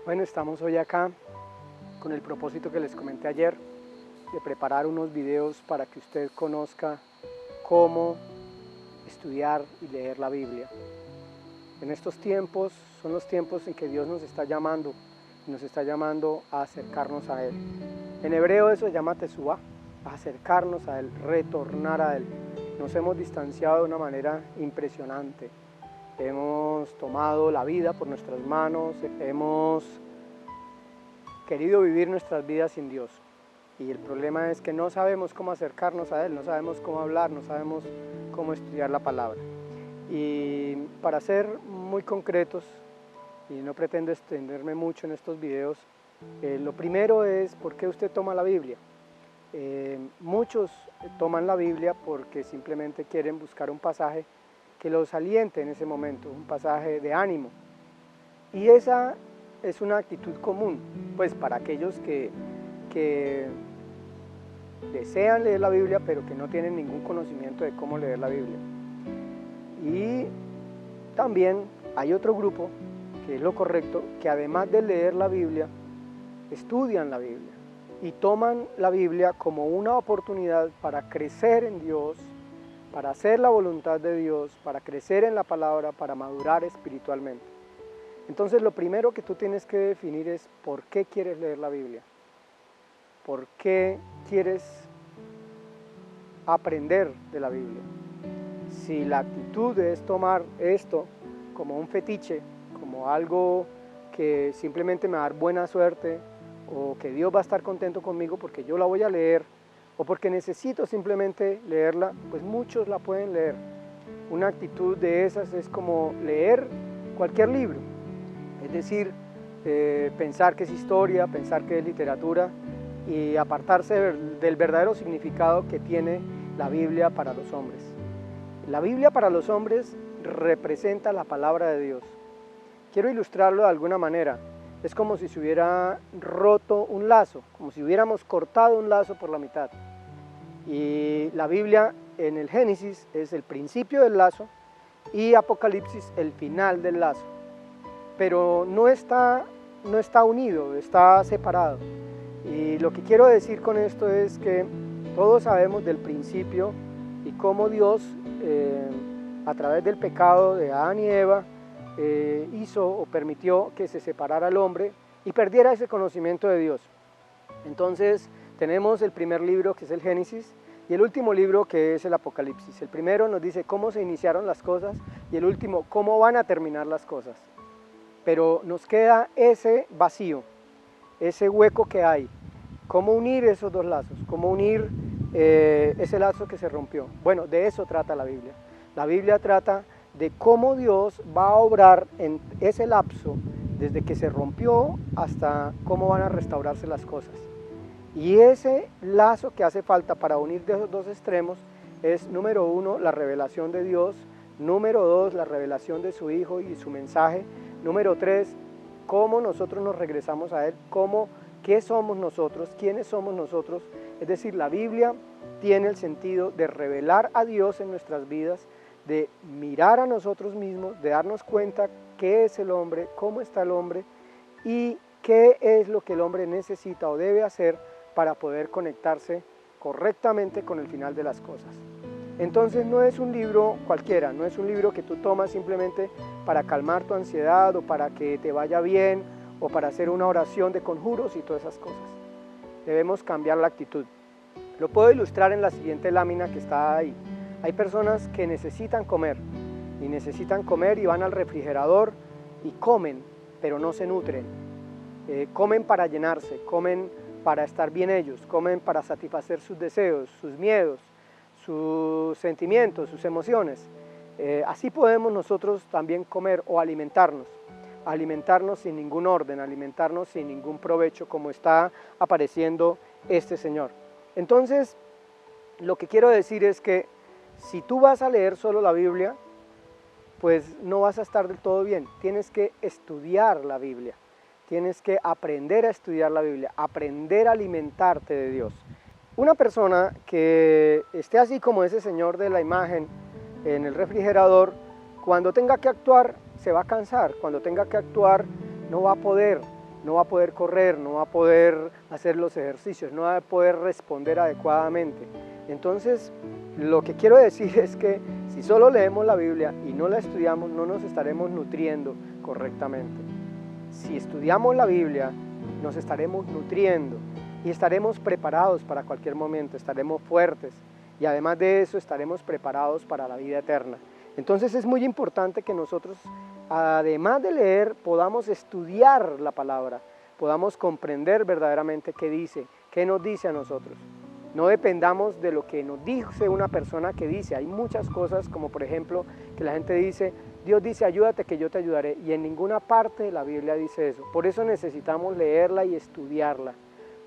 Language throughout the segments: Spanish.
Bueno, estamos hoy acá con el propósito que les comenté ayer de preparar unos videos para que usted conozca cómo estudiar y leer la Biblia. En estos tiempos son los tiempos en que Dios nos está llamando y nos está llamando a acercarnos a Él. En hebreo eso se llama teshuva, acercarnos a Él, retornar a Él. Nos hemos distanciado de una manera impresionante. Hemos tomado la vida por nuestras manos, hemos querido vivir nuestras vidas sin Dios. Y el problema es que no sabemos cómo acercarnos a Él, no sabemos cómo hablar, no sabemos cómo estudiar la palabra. Y para ser muy concretos, y no pretendo extenderme mucho en estos videos, lo primero es ¿por qué usted toma la Biblia? Muchos toman la Biblia porque simplemente quieren buscar un pasaje que los aliente en ese momento, un pasaje de ánimo. Y esa es una actitud común, pues para aquellos que desean leer la Biblia, pero que no tienen ningún conocimiento de cómo leer la Biblia. Y también hay otro grupo, que es lo correcto, que además de leer la Biblia, estudian la Biblia y toman la Biblia como una oportunidad para crecer en Dios, para hacer la voluntad de Dios, para crecer en la palabra, para madurar espiritualmente. Entonces lo primero que tú tienes que definir es ¿por qué quieres leer la Biblia? ¿Por qué quieres aprender de la Biblia? Si la actitud es tomar esto como un fetiche, como algo que simplemente me va a dar buena suerte, o que Dios va a estar contento conmigo porque yo la voy a leer, o porque necesito simplemente leerla, pues muchos la pueden leer. Una actitud de esas es como leer cualquier libro, es decir, pensar que es historia, pensar que es literatura y apartarse del verdadero significado que tiene la Biblia para los hombres. La Biblia para los hombres representa la palabra de Dios. Quiero ilustrarlo de alguna manera. Es como si se hubiera roto un lazo, como si hubiéramos cortado un lazo por la mitad. Y la Biblia en el Génesis es el principio del lazo y Apocalipsis el final del lazo. Pero no está unido, está separado. Y lo que quiero decir con esto es que todos sabemos del principio y cómo Dios, a través del pecado de Adán y Eva, hizo o permitió que se separara el hombre y perdiera ese conocimiento de Dios. Entonces tenemos el primer libro, que es el Génesis, y el último libro, que es el Apocalipsis. El primero nos dice cómo se iniciaron las cosas y el último cómo van a terminar las cosas. Pero nos queda ese vacío, ese hueco que hay. ¿Cómo unir esos dos lazos? ¿Cómo unir ese lazo que se rompió? Bueno, de eso trata la Biblia. La Biblia trata de cómo Dios va a obrar en ese lapso, desde que se rompió hasta cómo van a restaurarse las cosas. Y ese lazo que hace falta para unir de esos dos extremos es, número uno, la revelación de Dios, número dos, la revelación de su Hijo y su mensaje, número tres, cómo nosotros nos regresamos a Él, qué somos nosotros, quiénes somos nosotros. Es decir, la Biblia tiene el sentido de revelar a Dios en nuestras vidas, de mirar a nosotros mismos, de darnos cuenta qué es el hombre, cómo está el hombre y qué es lo que el hombre necesita o debe hacer para poder conectarse correctamente con el final de las cosas. Entonces no es un libro cualquiera, no es un libro que tú tomas simplemente para calmar tu ansiedad o para que te vaya bien o para hacer una oración de conjuros y todas esas cosas. Debemos cambiar la actitud. Lo puedo ilustrar en la siguiente lámina que está ahí. Hay personas que necesitan comer y van al refrigerador y comen, pero no se nutren. Comen para llenarse, comen para estar bien ellos, comen para satisfacer sus deseos, sus miedos, sus sentimientos, sus emociones. Así podemos nosotros también comer o alimentarnos sin ningún orden, alimentarnos sin ningún provecho, como está apareciendo este señor. Entonces, lo que quiero decir es que si tú vas a leer solo la Biblia, pues no vas a estar del todo bien. Tienes que estudiar la Biblia, tienes que aprender a estudiar la Biblia, aprender a alimentarte de Dios. Una persona que esté así como ese señor de la imagen en el refrigerador, cuando tenga que actuar se va a cansar, cuando tenga que actuar no va a poder no va a poder correr, no va a poder hacer los ejercicios, no va a poder responder adecuadamente. Entonces, lo que quiero decir es que si solo leemos la Biblia y no la estudiamos, no nos estaremos nutriendo correctamente. Si estudiamos la Biblia, nos estaremos nutriendo y estaremos preparados para cualquier momento, estaremos fuertes y además de eso estaremos preparados para la vida eterna. Entonces es muy importante que nosotros, además de leer, podamos estudiar la palabra, podamos comprender verdaderamente qué dice, qué nos dice a nosotros. No dependamos de lo que nos dice una persona que dice. Hay muchas cosas, como por ejemplo, que la gente dice, Dios dice, ayúdate que yo te ayudaré. Y en ninguna parte de la Biblia dice eso. Por eso necesitamos leerla y estudiarla,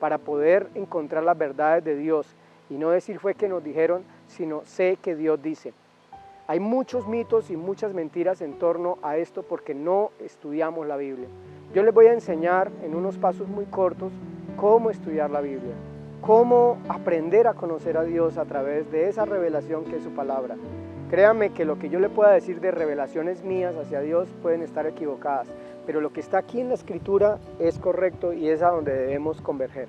para poder encontrar las verdades de Dios. Y no decir fue que nos dijeron, sino sé que Dios dice. Hay muchos mitos y muchas mentiras en torno a esto porque no estudiamos la Biblia. Yo les voy a enseñar en unos pasos muy cortos cómo estudiar la Biblia. Cómo aprender a conocer a Dios a través de esa revelación que es su palabra. Créanme que lo que yo le pueda decir de revelaciones mías hacia Dios pueden estar equivocadas, pero lo que está aquí en la Escritura es correcto y es a donde debemos converger.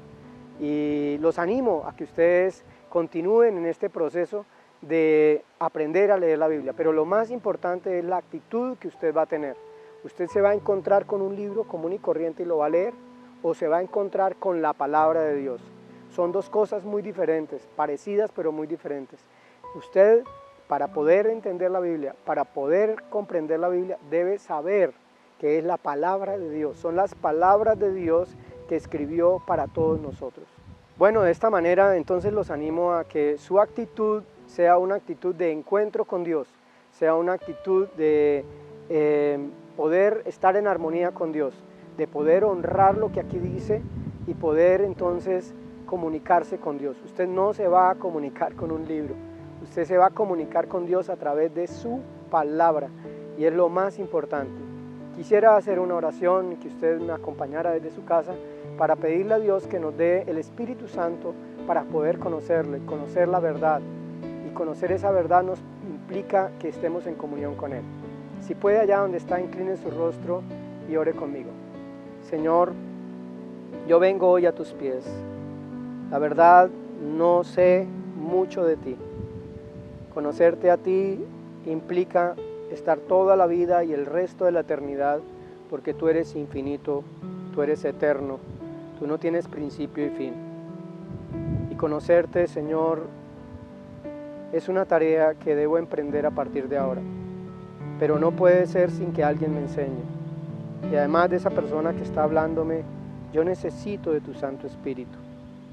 Y los animo a que ustedes continúen en este proceso de aprender a leer la Biblia, pero lo más importante es la actitud que usted va a tener. Usted se va a encontrar con un libro común y corriente y lo va a leer, o se va a encontrar con la palabra de Dios. Son dos cosas muy diferentes, parecidas pero muy diferentes. Usted, para poder entender la Biblia, para poder comprender la Biblia, debe saber que es la palabra de Dios. Son las palabras de Dios que escribió para todos nosotros. Bueno, de esta manera entonces los animo a que su actitud sea una actitud de encuentro con Dios, sea una actitud de poder estar en armonía con Dios, de poder honrar lo que aquí dice y poder entonces comunicarse con Dios. Usted no se va a comunicar con un libro, usted se va a comunicar con Dios a través de su palabra y es lo más importante. Quisiera hacer una oración, que usted me acompañara desde su casa para pedirle a Dios que nos dé el Espíritu Santo para poder conocerle, conocer la verdad, y conocer esa verdad nos implica que estemos en comunión con Él. Si puede, allá donde está, incline su rostro y ore conmigo. Señor, yo vengo hoy a tus pies. La verdad, no sé mucho de ti. Conocerte a ti implica estar toda la vida y el resto de la eternidad, porque tú eres infinito, tú eres eterno, tú no tienes principio y fin. Y conocerte, Señor, es una tarea que debo emprender a partir de ahora, pero no puede ser sin que alguien me enseñe. Y además de esa persona que está hablándome, yo necesito de tu Santo Espíritu.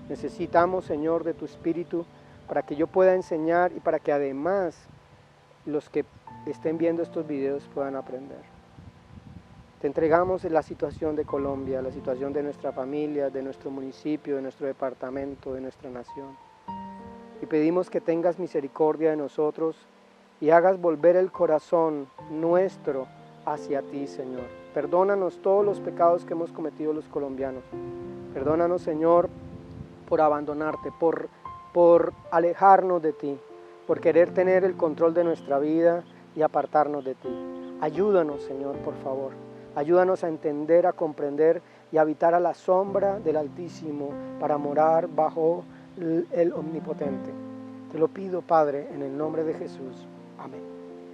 Necesitamos, Señor, de tu Espíritu para que yo pueda enseñar y para que además los que estén viendo estos videos puedan aprender. Te entregamos la situación de Colombia, la situación de nuestra familia, de nuestro municipio, de nuestro departamento, de nuestra nación. Y pedimos que tengas misericordia de nosotros y hagas volver el corazón nuestro hacia ti, Señor. Perdónanos todos los pecados que hemos cometido los colombianos. Perdónanos, Señor, por abandonarte, por alejarnos de ti, por querer tener el control de nuestra vida y apartarnos de ti. Ayúdanos, Señor, por favor. Ayúdanos a entender, a comprender y a habitar a la sombra del Altísimo para morar bajo el Omnipotente. Te lo pido, Padre, en el nombre de Jesús. Amén.